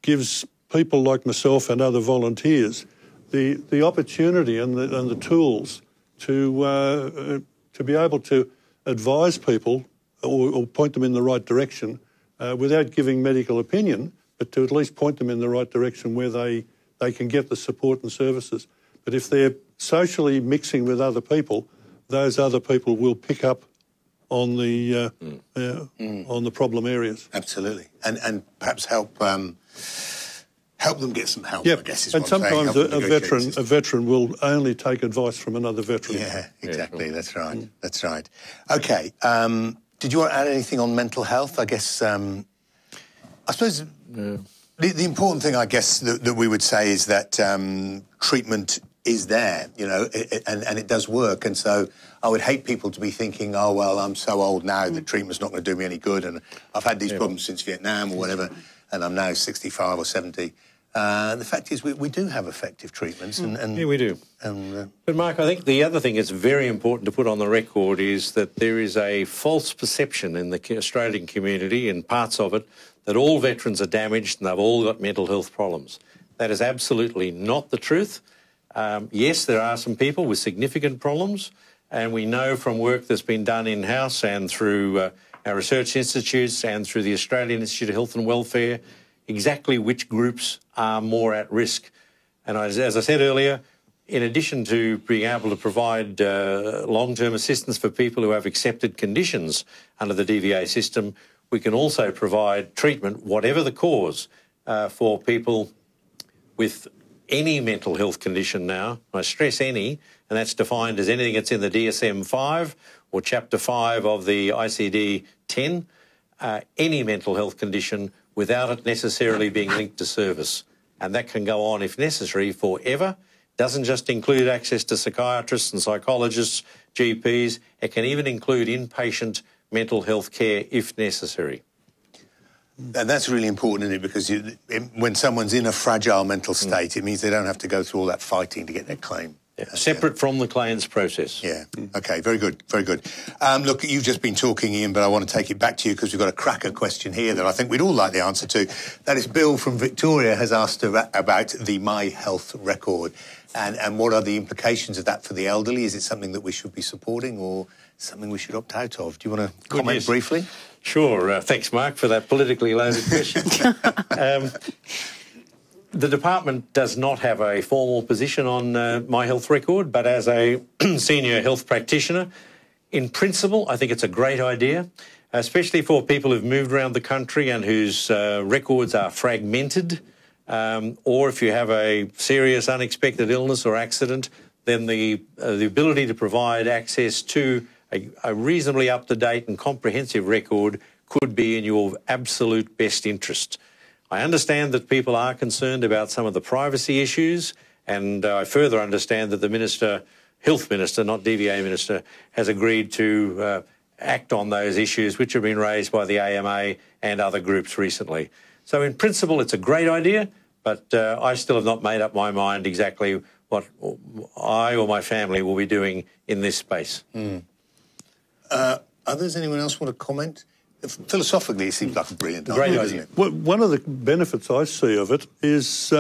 gives people like myself and other volunteers the opportunity and the tools to be able to advise people or point them in the right direction without giving medical opinion, but to at least point them in the right direction where they can get the support and services. But if they're socially mixing with other people, those other people will pick up on the problem areas. Absolutely, and perhaps help them get some help. Yep. I guess is and what I'm saying. sometimes a veteran will only take advice from another veteran. Yeah, exactly. That's right. That's right. Okay. Did you want to add anything on mental health? I guess I suppose the important thing, I guess, that we would say is that treatment is there, and it does work. And so I would hate people to be thinking, oh, well, I'm so old now that treatment's not going to do me any good, and I've had these problems since Vietnam or whatever, and I'm now 65 or 70. The fact is we do have effective treatments. Yeah, we do. But, Mark, I think the other thing that's very important to put on the record is that there is a false perception in the Australian community, in parts of it, that all veterans are damaged and they've all got mental health problems. That is absolutely not the truth. Yes, there are some people with significant problems, and we know from work that's been done in-house and through our research institutes and through the Australian Institute of Health and Welfare exactly which groups are more at risk. And as I said earlier, in addition to being able to provide long-term assistance for people who have accepted conditions under the DVA system, we can also provide treatment, whatever the cause, for people with any mental health condition now. I stress any, and that's defined as anything that's in the DSM-5 or Chapter 5 of the ICD-10, any mental health condition without it necessarily being linked to service. And that can go on, if necessary, forever. Doesn't just include access to psychiatrists and psychologists, GPs. It can even include inpatient mental health care if necessary. And that's really important, isn't it? Because when someone's in a fragile mental state, it means they don't have to go through all that fighting to get their claim. Yeah. Separate from the claims process. Yeah. OK, very good, very good. Look, you've just been talking, Ian, but I want to take it back to you because we've got a cracker question here that I think we'd all like the answer to. That is, Bill from Victoria has asked about the My Health record and what are the implications of that for the elderly? Is it something that we should be supporting or something we should opt out of? Do you want to comment briefly? Sure. Thanks, Mark, for that politically loaded question. The department does not have a formal position on My Health record, but as a senior health practitioner, in principle, I think it's a great idea. especially for people who've moved around the country and whose records are fragmented, or if you have a serious unexpected illness or accident, then the ability to provide access to a reasonably up-to-date and comprehensive record could be in your absolute best interest. I understand that people are concerned about some of the privacy issues, and I further understand that the Health Minister, not DVA Minister, has agreed to act on those issues which have been raised by the AMA and other groups recently. So in principle, it's a great idea, but I still have not made up my mind exactly what I or my family will be doing in this space. Others, anyone else want to comment? Philosophically, it seems like a brilliant idea, doesn't it? Well, one of the benefits I see of it is,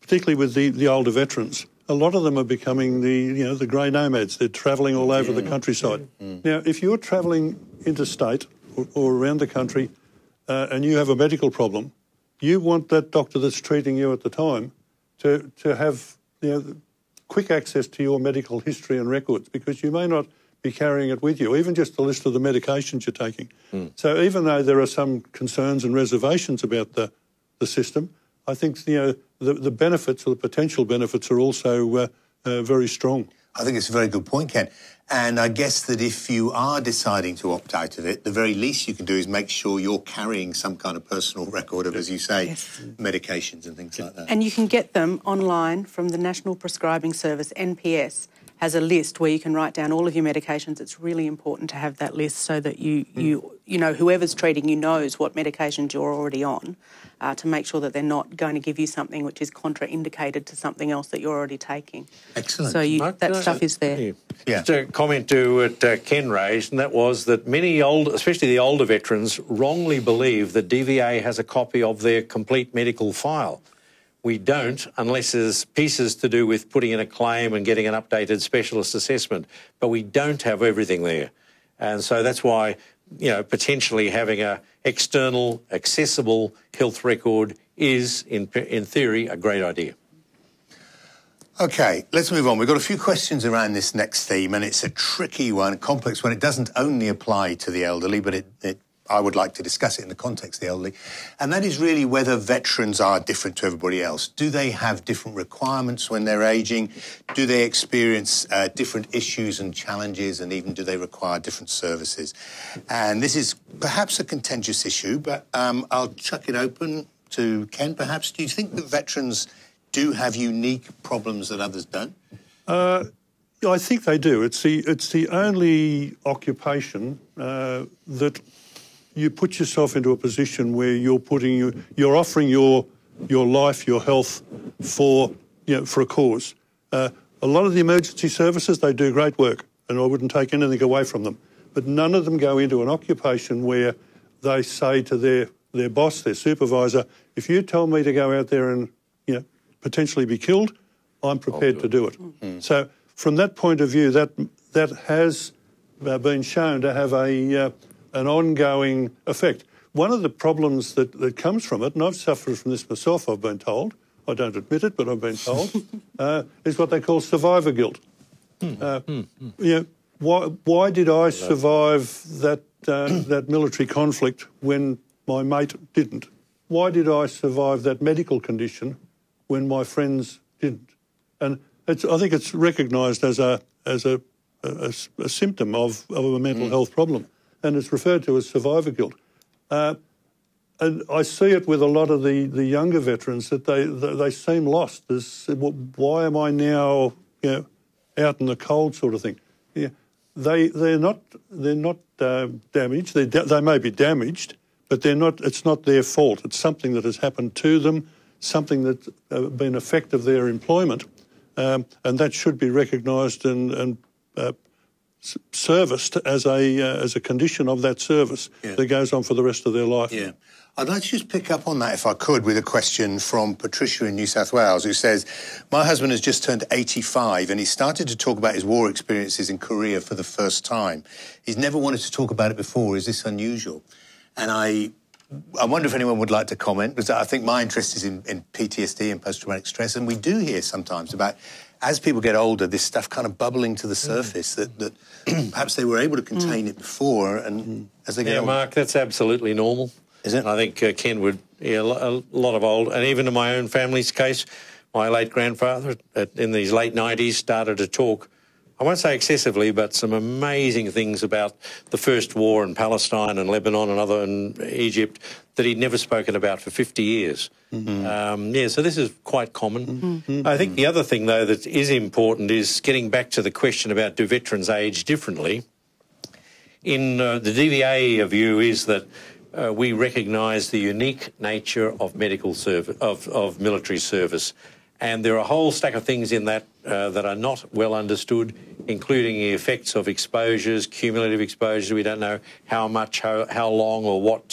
particularly with the older veterans, a lot of them are becoming the grey nomads. They're travelling all over the countryside. Now, if you're travelling interstate or around the country and you have a medical problem, you want that doctor that's treating you at the time to have quick access to your medical history and records, because you may not be carrying it with you, even just a list of the medications you're taking. So even though there are some concerns and reservations about the system, I think the benefits or the potential benefits are also very strong. I think it's a very good point, Ken. And I guess that if you are deciding to opt out of it, the very least you can do is make sure you're carrying some kind of personal record of, as you say, medications and things like that. And you can get them online from the National Prescribing Service, NPS, has a list where you can write down all of your medications. It's really important to have that list so that you know, whoever's treating you knows what medications you're already on, to make sure that they're not going to give you something which is contraindicated to something else that you're already taking. Excellent. So that stuff is there. Yeah. Just a comment to what Ken raised, and that was that many especially the older veterans, wrongly believe that DVA has a copy of their complete medical file. We don't, unless there's pieces to do with putting in a claim and getting an updated specialist assessment. But we don't have everything there. And so that's why, potentially having a external, accessible health record is, in theory, a great idea. OK, let's move on. We've got a few questions around this next theme, and it's a tricky one, a complex one. It doesn't only apply to the elderly, but I would like to discuss it in the context of the elderly, and that is really whether veterans are different to everybody else. Do they have different requirements when they're ageing? Do they experience different issues and challenges, and even do they require different services? And this is perhaps a contentious issue, but I'll chuck it open to Ken, perhaps. Do you think that veterans do have unique problems that others don't? I think they do. It's the only occupation that you put yourself into a position where you're offering your life, your health for a cause. A lot of the emergency services, they do great work, and I wouldn't take anything away from them. But none of them go into an occupation where they say to their boss, their supervisor, if you tell me to go out there and potentially be killed, I'm prepared to do it. So from that point of view, that has been shown to have an ongoing effect. One of the problems that comes from it, and I've suffered from this myself, I've been told, I don't admit it, but I've been told, is what they call survivor guilt. Why did I survive that military conflict when my mate didn't? Why did I survive that medical condition when my friends didn't? And I think it's recognised as a symptom of a mental health problem, and it's referred to as survivor guilt. And I see it with a lot of the younger veterans that they seem lost. Why am I now out in the cold, sort of thing? Yeah, they're not damaged. They may be damaged, but they're not. It's not their fault. It's something that has happened to them, something that's been an effect of their employment, and that should be recognised and serviced as a condition of that service that goes on for the rest of their life. Yeah. I'd like to just pick up on that, if I could, with a question from Patricia in New South Wales, who says, my husband has just turned 85 and he started to talk about his war experiences in Korea for the first time. He's never wanted to talk about it before. Is this unusual? And I wonder if anyone would like to comment, because I think my interest is in PTSD and post-traumatic stress, and we do hear sometimes about as people get older, this stuff kind of bubbling to the surface that perhaps they were able to contain it before, and as they get older. Mark, that's absolutely normal. Is it? I think Ken would, a lot of old, and even in my own family's case, my late grandfather in these late 90s started to talk, I won't say excessively, but some amazing things about the first war in Palestine and Lebanon and in Egypt that he'd never spoken about for 50 years. So this is quite common. I think the other thing, though, that is important is getting back to the question about do veterans age differently. In the DVA view is that we recognise the unique nature of medical service, of military service. And there are a whole stack of things in that that are not well understood, including the effects of exposures, cumulative exposures. We don't know how much, how long, or what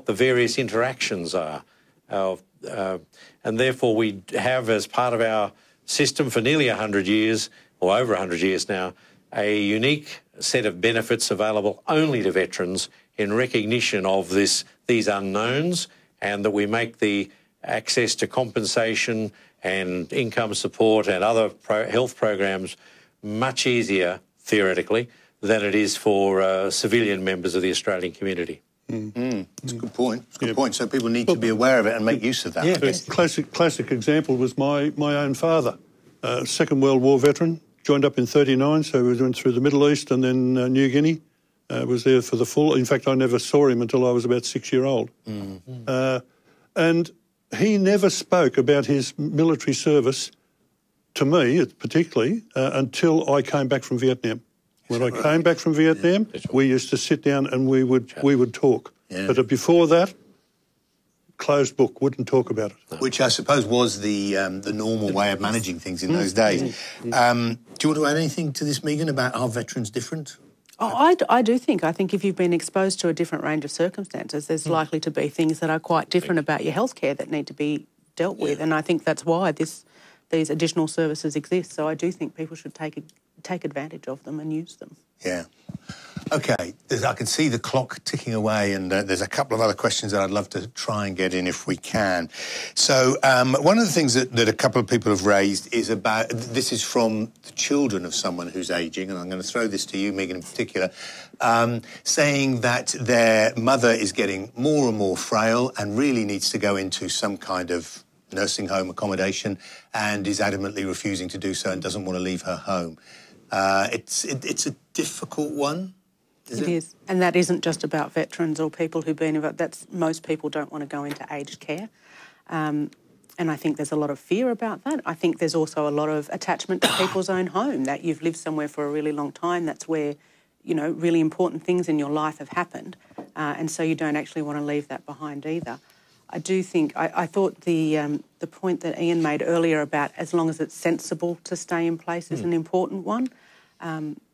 the various interactions are. And therefore we have, as part of our system for nearly 100 years, or over 100 years now, a unique set of benefits available only to veterans in recognition of these unknowns, and that we make the access to compensation and income support and other health programs much easier, theoretically, than it is for civilian members of the Australian community. That's a good point. It's a good point. So people need to be aware of it and make use of that. Yeah, classic example was my own father, Second World War veteran, joined up in 39, so we went through the Middle East and then New Guinea. Was there for the full. In fact, I never saw him until I was about 6 years old. And he never spoke about his military service to me, particularly, until I came back from Vietnam. When I came back from Vietnam, we used to sit down and we would talk. Yeah. But before that, closed book, wouldn't talk about it. Which I suppose was the normal way of managing things in those days. Do you want to add anything to this, Megan, about are veterans different? Oh, I do think. I think if you've been exposed to a different range of circumstances, there's likely to be things that are quite different about your healthcare that need to be dealt with, and I think that's why these additional services exist. So I do think people should take advantage of them and use them. Yeah. Okay, I can see the clock ticking away, and there's a couple of other questions that I'd love to try and get in if we can. So one of the things that a couple of people have raised is about, this is from the children of someone who's ageing, and I'm going to throw this to you, Megan, in particular, saying that their mother is getting more and more frail and really needs to go into some kind of nursing home accommodation and is adamantly refusing to do so and doesn't want to leave her home. It's a difficult one. It is, and that isn't just about veterans or people who've been involved. That's most people don't want to go into aged care, and I think there's a lot of fear about that. I think there's also a lot of attachment to people's own home, that you've lived somewhere for a really long time. That's where, really important things in your life have happened, and so you don't actually want to leave that behind either. I do think I thought the point that Ian made earlier about as long as it's sensible to stay in place is an important one.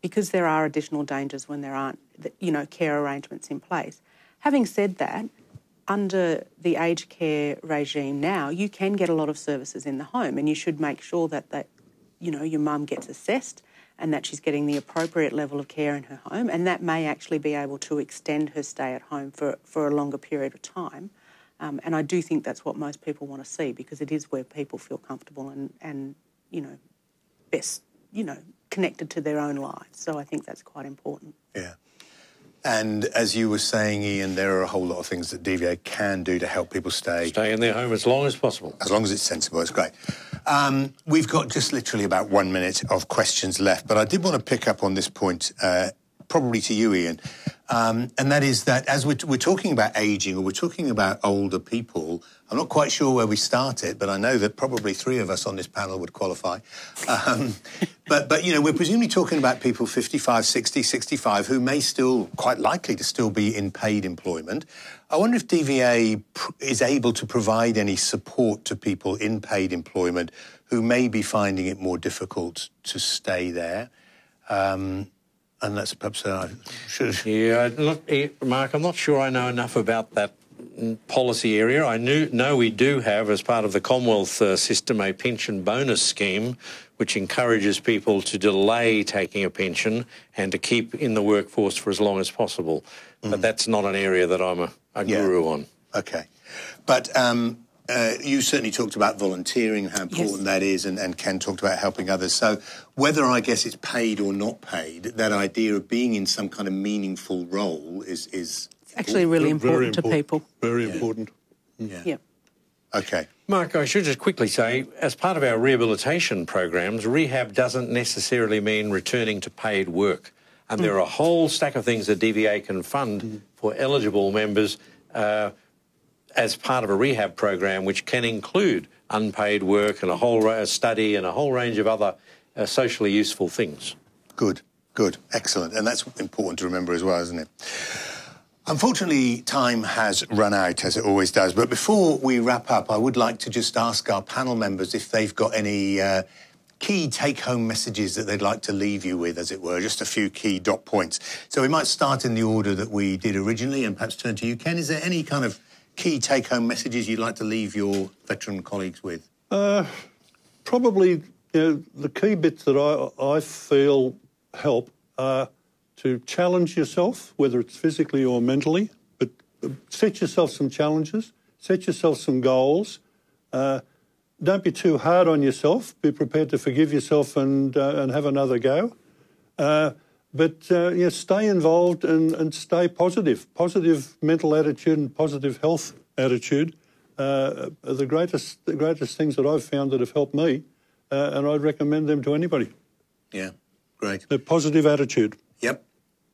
Because there are additional dangers when there aren't, care arrangements in place. Having said that, under the aged care regime now, you can get a lot of services in the home, and you should make sure that your mum gets assessed and that she's getting the appropriate level of care in her home, and that may actually be able to extend her stay at home for a longer period of time. And I do think that's what most people want to see, because it is where people feel comfortable and best, connected to their own lives. So I think that's quite important. Yeah. And as you were saying, Ian, there are a whole lot of things that DVA can do to help people stay in their home as long as possible. As long as it's sensible, it's great. We've got just literally about 1 minute of questions left, but I did want to pick up on this point, probably to you, Ian, and that is that as we're talking about ageing, or we're talking about older people, I'm not quite sure where we start it, but I know that probably 3 of us on this panel would qualify. But we're presumably talking about people 55, 60, 65 who may still, quite likely to still be in paid employment. I wonder if DVA is able to provide any support to people in paid employment who may be finding it more difficult to stay there. And that's perhaps Yeah, look, Mark, I'm not sure I know enough about that policy area. I know we do have, as part of the Commonwealth system, a pension bonus scheme which encourages people to delay taking a pension and to keep in the workforce for as long as possible. But that's not an area that I'm a guru on. Okay. But you certainly talked about volunteering, how important that is, and Ken talked about helping others. So whether, I guess, it's paid or not paid, that idea of being in some kind of meaningful role is it's actually really important to people. Very important. Yeah. Okay. Mark, I should just quickly say, as part of our rehabilitation programs, rehab doesn't necessarily mean returning to paid work. And there are a whole stack of things that DVA can fund for eligible members as part of a rehab program, which can include unpaid work and a whole study and a whole range of other socially useful things. Good, good, excellent. And that's important to remember as well, isn't it? Unfortunately, time has run out, as it always does. But before we wrap up, I would like to just ask our panel members if they've got any key take-home messages that they'd like to leave you with, as it were, just a few key dot points. So we might start in the order that we did originally and perhaps turn to you, Ken. Is there any kind of key take-home messages you'd like to leave your veteran colleagues with? Probably the key bits that I feel help are to challenge yourself, whether it's physically or mentally, but set yourself some challenges, set yourself some goals. Don't be too hard on yourself. Be prepared to forgive yourself and have another go. But stay involved and stay positive. Positive mental attitude and positive health attitude are the greatest things that I've found that have helped me, and I'd recommend them to anybody. Yeah, great. A positive attitude. Yep.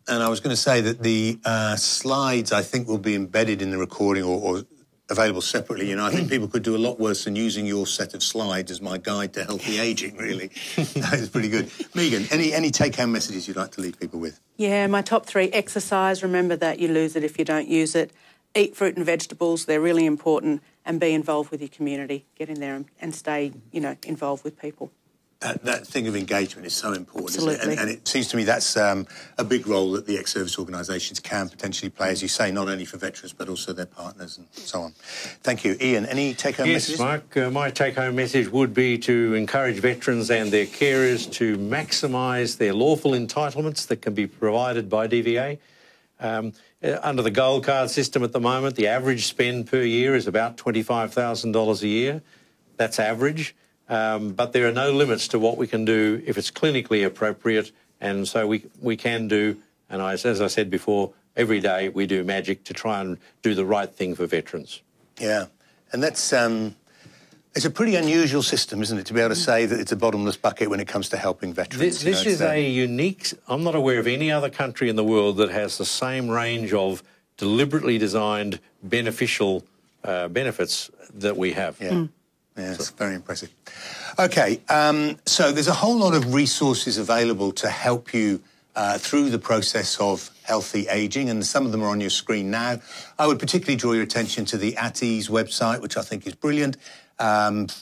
And I was going to say that the slides, I think, will be embedded in the recording or available separately. I think people could do a lot worse than using your set of slides as my guide to healthy ageing, really. That is pretty good. Megan, any take-home messages you'd like to leave people with? Yeah, my top 3, exercise. Remember that you lose it if you don't use it. Eat fruit and vegetables. They're really important. And be involved with your community. Get in there and stay, involved with people. That thing of engagement is so important, Absolutely. Isn't it? And it seems to me that's a big role that the ex-service organisations can potentially play, as you say, not only for veterans but also their partners and so on. Thank you. Ian, any take-home messages? Yes, Mark, my take-home message would be to encourage veterans and their carers to maximise their lawful entitlements that can be provided by DVA. Under the gold card system at the moment, the average spend per year is about $25,000 a year. That's average. But there are no limits to what we can do if it's clinically appropriate, and so we can do, and as I said before, every day we do magic to try and do the right thing for veterans. Yeah, and that's it's a pretty unusual system, isn't it, to be able to say that it's a bottomless bucket when it comes to helping veterans. This is a unique... I'm not aware of any other country in the world that has the same range of deliberately designed beneficial benefits that we have. Yeah. Yeah, it's very impressive. OK, so there's a whole lot of resources available to help you through the process of healthy ageing, and some of them are on your screen now. I would particularly draw your attention to the At Ease website, which I think is brilliant.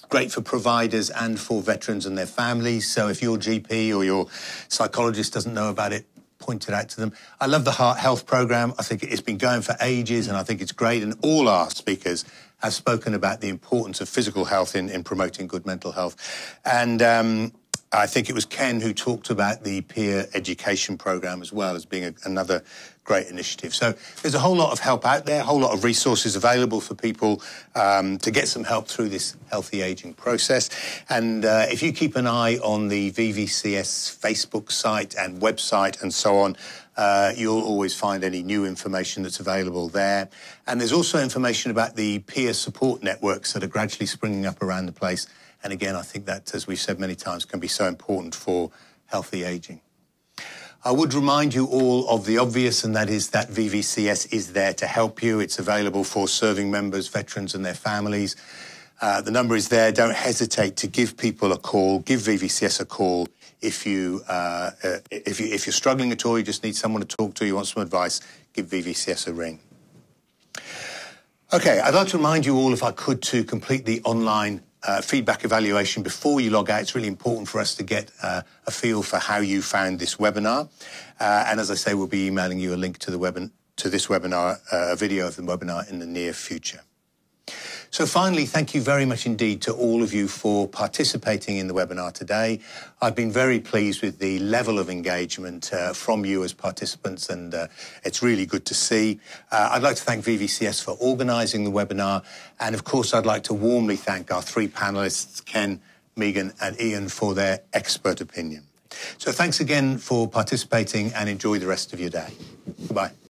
Great for providers and for veterans and their families. So if your GP or your psychologist doesn't know about it, point it out to them. I love the Heart Health Programme. I think it's been going for ages, and I think it's great. And all our speakers have spoken about the importance of physical health in promoting good mental health. And I think it was Ken who talked about the peer education programme as well as being another great initiative. So there's a whole lot of help out there, a whole lot of resources available for people to get some help through this healthy ageing process. And if you keep an eye on the VVCS Facebook site and website and so on, you'll always find any new information that's available there. And there's also information about the peer support networks that are gradually springing up around the place. And again, I think that, as we've said many times, can be so important for healthy ageing. I would remind you all of the obvious, and that is that VVCS is there to help you. It's available for serving members, veterans and their families. The number is there. Don't hesitate to give people a call. Give VVCS a call. If you're struggling at all, you just need someone to talk to, you want some advice, give VVCS a ring. OK, I'd like to remind you all, if I could, to complete the online feedback evaluation before you log out. It's really important for us to get a feel for how you found this webinar. And as I say, we'll be emailing you a link to this webinar, a video of the webinar in the near future. So finally, thank you very much indeed to all of you for participating in the webinar today. I've been very pleased with the level of engagement from you as participants, and it's really good to see. I'd like to thank VVCS for organising the webinar, and of course I'd like to warmly thank our three panellists, Ken, Megan and Ian, for their expert opinion. So thanks again for participating, and enjoy the rest of your day. Goodbye.